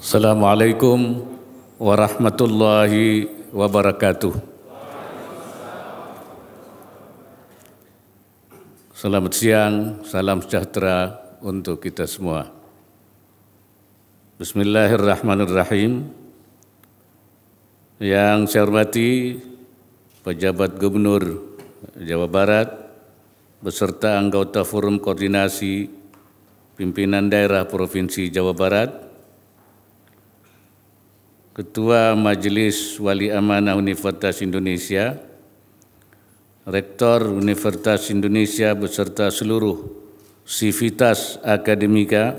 Assalamualaikum warahmatullahi wabarakatuh. Selamat siang, salam sejahtera untuk kita semua. Bismillahirrahmanirrahim. Yang saya hormati Pejabat Gubernur Jawa Barat beserta anggota Forum Koordinasi Pimpinan Daerah Provinsi Jawa Barat, Ketua Majelis Wali Amanah Universitas Indonesia, Rektor Universitas Indonesia beserta seluruh sivitas akademika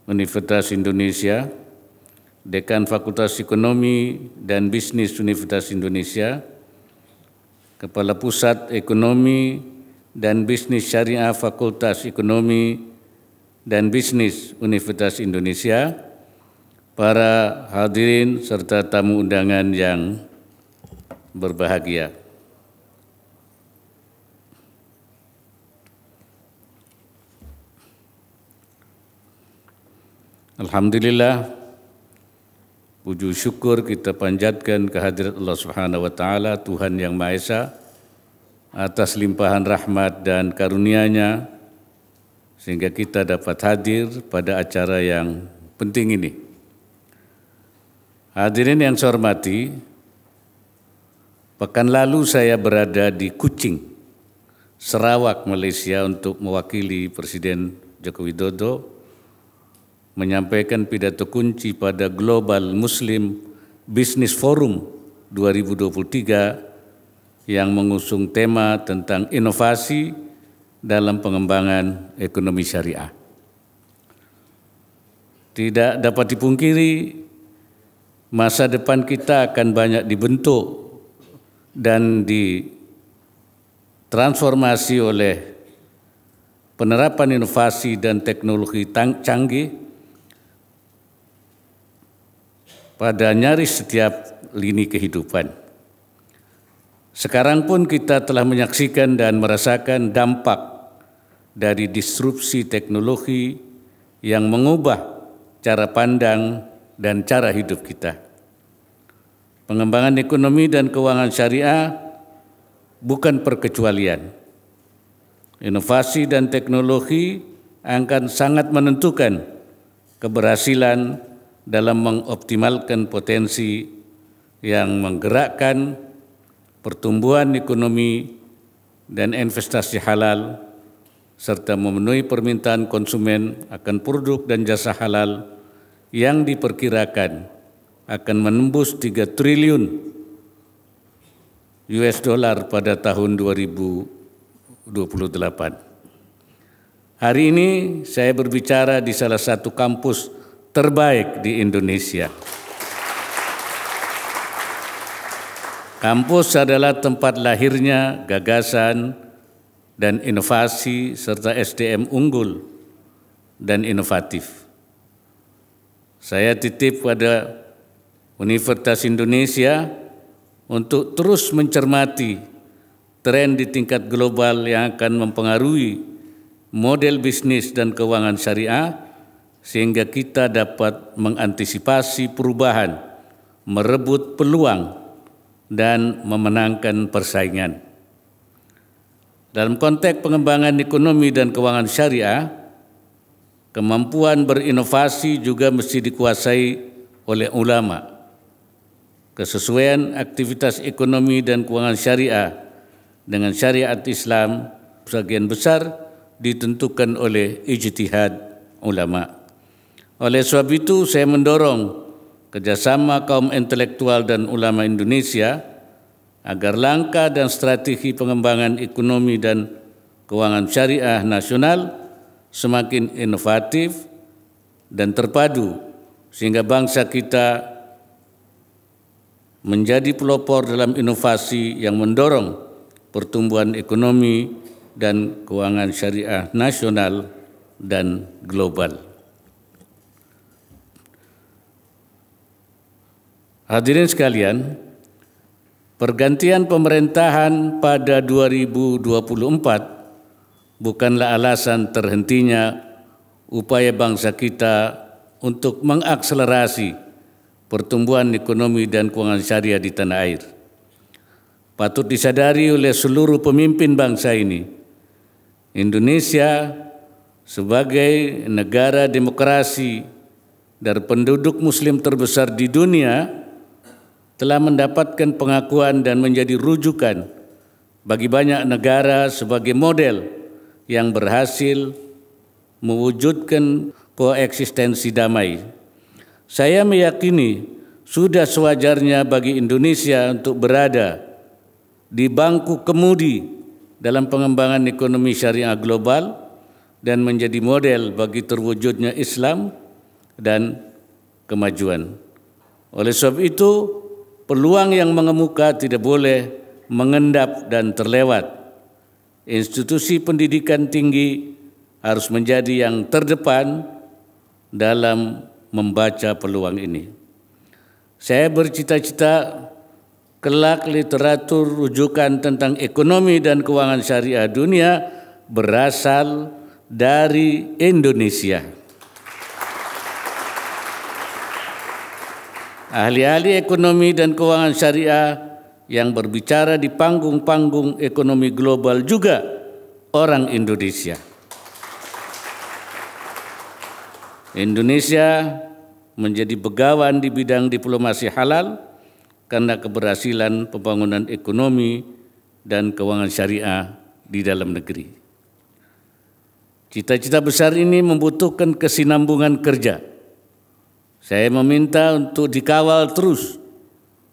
Universitas Indonesia, Dekan Fakultas Ekonomi dan Bisnis Universitas Indonesia, Kepala Pusat Ekonomi dan Bisnis Syariah Fakultas Ekonomi dan Bisnis Universitas Indonesia, para hadirin serta tamu undangan yang berbahagia. Alhamdulillah, puji syukur kita panjatkan kehadirat Allah Subhanahu wa taala, Tuhan yang Maha Esa, atas limpahan rahmat dan karunia-Nya sehingga kita dapat hadir pada acara yang penting ini. Hadirin yang saya hormati, pekan lalu saya berada di Kuching, Sarawak, Malaysia untuk mewakili Presiden Joko Widodo menyampaikan pidato kunci pada Global Muslim Business Forum 2023 yang mengusung tema tentang inovasi dalam pengembangan ekonomi syariah. Tidak dapat dipungkiri, masa depan kita akan banyak dibentuk dan ditransformasi oleh penerapan inovasi dan teknologi canggih pada nyaris setiap lini kehidupan. Sekarang pun kita telah menyaksikan dan merasakan dampak dari disrupsi teknologi yang mengubah cara pandang dan cara hidup kita. Pengembangan ekonomi dan keuangan syariah bukan perkecualian. Inovasi dan teknologi akan sangat menentukan keberhasilan dalam mengoptimalkan potensi yang menggerakkan pertumbuhan ekonomi dan investasi halal serta memenuhi permintaan konsumen akan produk dan jasa halal yang diperkirakan akan menembus 3 triliun US dollar pada tahun 2028. Hari ini saya berbicara di salah satu kampus terbaik di Indonesia. Kampus adalah tempat lahirnya gagasan dan inovasi serta SDM unggul dan inovatif. Saya titip pada Universitas Indonesia untuk terus mencermati tren di tingkat global yang akan mempengaruhi model bisnis dan keuangan syariah sehingga kita dapat mengantisipasi perubahan, merebut peluang, dan memenangkan persaingan. Dalam konteks pengembangan ekonomi dan keuangan syariah, kemampuan berinovasi juga mesti dikuasai oleh ulama. Kesesuaian aktivitas ekonomi dan keuangan syariah dengan syariat Islam sebagian besar ditentukan oleh ijtihad ulama. Oleh sebab itu, saya mendorong kerjasama kaum intelektual dan ulama Indonesia agar langkah dan strategi pengembangan ekonomi dan keuangan syariah nasional semakin inovatif dan terpadu sehingga bangsa kita menjadi pelopor dalam inovasi yang mendorong pertumbuhan ekonomi dan keuangan syariah nasional dan global. Hadirin sekalian, pergantian pemerintahan pada 2024 bukanlah alasan terhentinya upaya bangsa kita untuk mengakselerasi pertumbuhan ekonomi dan keuangan syariah di tanah air. Patut disadari oleh seluruh pemimpin bangsa ini, Indonesia sebagai negara demokrasi dan penduduk Muslim terbesar di dunia telah mendapatkan pengakuan dan menjadi rujukan bagi banyak negara sebagai model yang berhasil mewujudkan koeksistensi damai. Saya meyakini sudah sewajarnya bagi Indonesia untuk berada di bangku kemudi dalam pengembangan ekonomi syariah global dan menjadi model bagi terwujudnya Islam dan kemajuan. Oleh sebab itu, peluang yang mengemuka tidak boleh mengendap dan terlewat. Institusi pendidikan tinggi harus menjadi yang terdepan dalam membaca peluang ini. Saya bercita-cita kelak literatur rujukan tentang ekonomi dan keuangan syariah dunia berasal dari Indonesia. Ahli-ahli ekonomi dan keuangan syariah yang berbicara di panggung-panggung ekonomi global juga orang Indonesia. Indonesia menjadi begawan di bidang diplomasi halal karena keberhasilan pembangunan ekonomi dan keuangan syariah di dalam negeri. Cita-cita besar ini membutuhkan kesinambungan kerja. Saya meminta untuk dikawal terus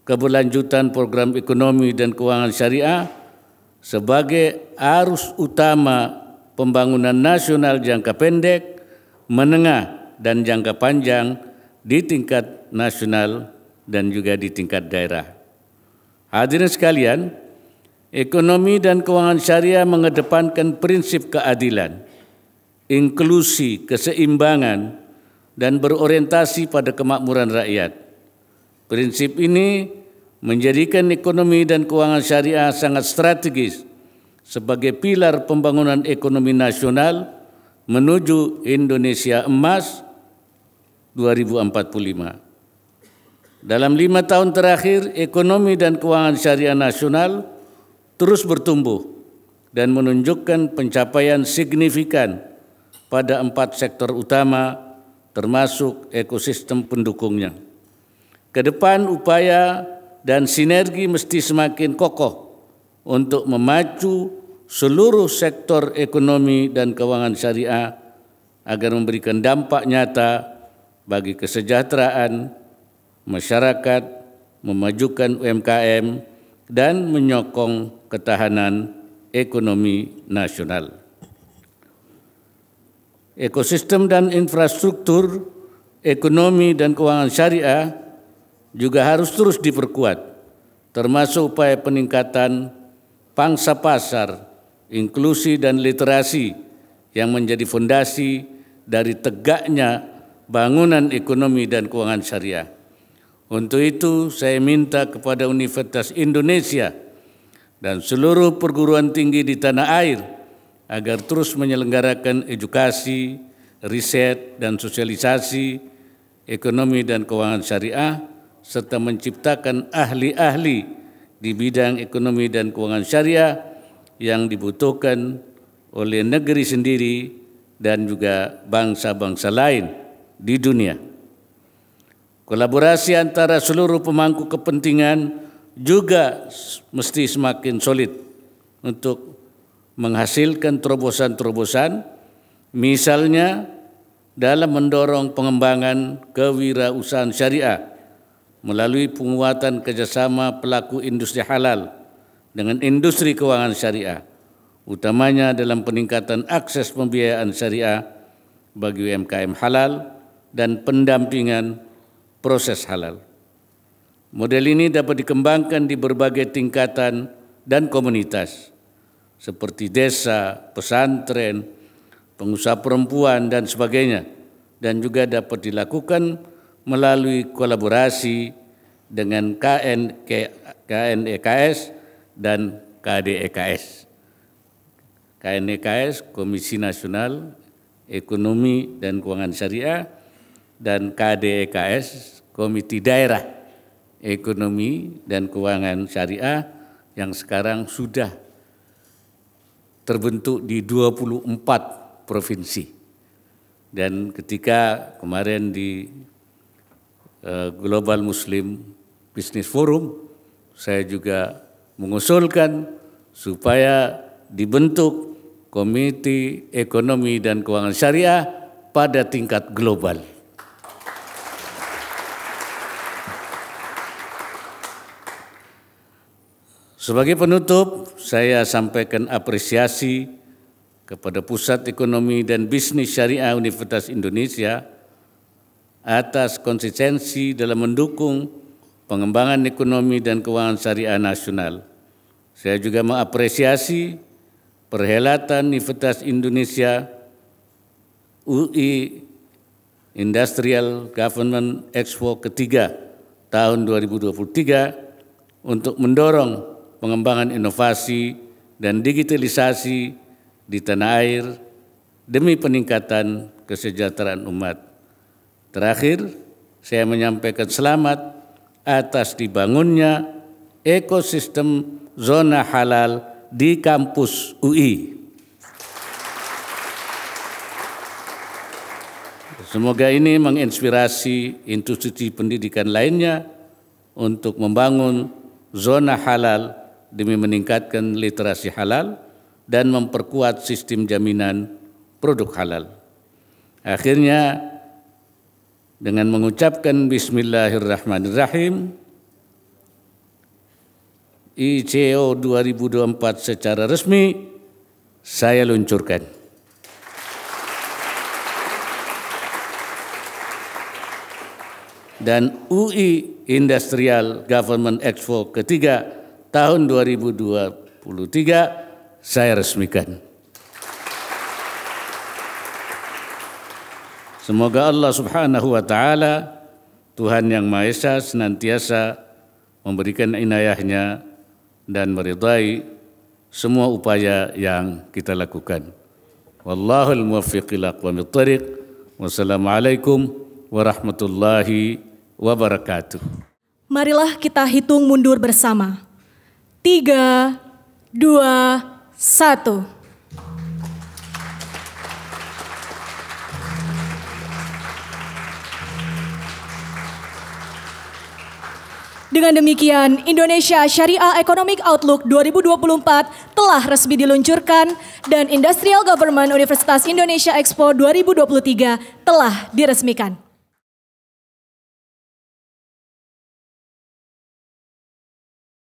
keberlanjutan program ekonomi dan keuangan syariah sebagai arus utama pembangunan nasional jangka pendek, menengah, dan jangka panjang di tingkat nasional dan juga di tingkat daerah. Hadirin sekalian, ekonomi dan keuangan syariah mengedepankan prinsip keadilan, inklusi, keseimbangan, dan berorientasi pada kemakmuran rakyat. Prinsip ini menjadikan ekonomi dan keuangan syariah sangat strategis sebagai pilar pembangunan ekonomi nasional menuju Indonesia Emas 2045. Dalam 5 tahun terakhir, ekonomi dan keuangan syariah nasional terus bertumbuh dan menunjukkan pencapaian signifikan pada 4 sektor utama termasuk ekosistem pendukungnya. Ke depan upaya dan sinergi mesti semakin kokoh untuk memacu seluruh sektor ekonomi dan keuangan syariah agar memberikan dampak nyata bagi kesejahteraan masyarakat, memajukan UMKM, dan menyokong ketahanan ekonomi nasional. Ekosistem dan infrastruktur ekonomi dan keuangan syariah juga harus terus diperkuat, termasuk upaya peningkatan pangsa pasar, inklusi dan literasi yang menjadi fondasi dari tegaknya bangunan ekonomi dan keuangan syariah. Untuk itu, saya minta kepada Universitas Indonesia dan seluruh perguruan tinggi di tanah air agar terus menyelenggarakan edukasi, riset, dan sosialisasi ekonomi dan keuangan syariah, serta menciptakan ahli-ahli di bidang ekonomi dan keuangan syariah yang dibutuhkan oleh negeri sendiri dan juga bangsa-bangsa lain di dunia. Kolaborasi antara seluruh pemangku kepentingan juga mesti semakin solid untuk menghasilkan terobosan-terobosan, misalnya dalam mendorong pengembangan kewirausahaan syariah melalui penguatan kerjasama pelaku industri halal dengan industri keuangan syariah, utamanya dalam peningkatan akses pembiayaan syariah bagi UMKM halal dan pendampingan proses halal. Model ini dapat dikembangkan di berbagai tingkatan dan komunitas, seperti desa, pesantren, pengusaha perempuan, dan sebagainya, dan juga dapat dilakukan melalui kolaborasi dengan KNEKS dan KDEKS. KNEKS, Komisi Nasional Ekonomi dan Keuangan Syariah, dan KDEKS, Komite Daerah Ekonomi dan Keuangan Syariah yang sekarang sudah terbentuk di 24 provinsi. Dan ketika kemarin di Global Muslim Business Forum, saya juga mengusulkan supaya dibentuk Komite Ekonomi dan Keuangan Syariah pada tingkat global. Sebagai penutup, saya sampaikan apresiasi kepada Pusat Ekonomi dan Bisnis Syariah Universitas Indonesia atas konsistensi dalam mendukung pengembangan ekonomi dan keuangan syariah nasional. Saya juga mengapresiasi perhelatan Universitas Indonesia UI Industrial Government Expo ketiga tahun 2023 untuk mendorong pengembangan inovasi dan digitalisasi di tanah air demi peningkatan kesejahteraan umat. Terakhir, saya menyampaikan selamat atas dibangunnya ekosistem zona halal di kampus UI. Semoga ini menginspirasi institusi pendidikan lainnya untuk membangun zona halal demi meningkatkan literasi halal dan memperkuat sistem jaminan produk halal. Akhirnya, dengan mengucapkan Bismillahirrahmanirrahim, ICO 2024 secara resmi saya luncurkan. Dan UI Industrial Government Expo ketiga tahun 2023 saya resmikan. Semoga Allah Subhanahu wa Ta'ala, Tuhan Yang Maha Esa, senantiasa memberikan inayahnya dan meridai semua upaya yang kita lakukan. Wallahul muwaffiq ila aqwamit thariq. Wassalamualaikum warahmatullahi wabarakatuh. Marilah kita hitung mundur bersama. 3, 2, 1. Dengan demikian, Indonesia Syariah Economic Outlook 2024 telah resmi diluncurkan dan Industrial Government Universitas Indonesia Expo 2023 telah diresmikan.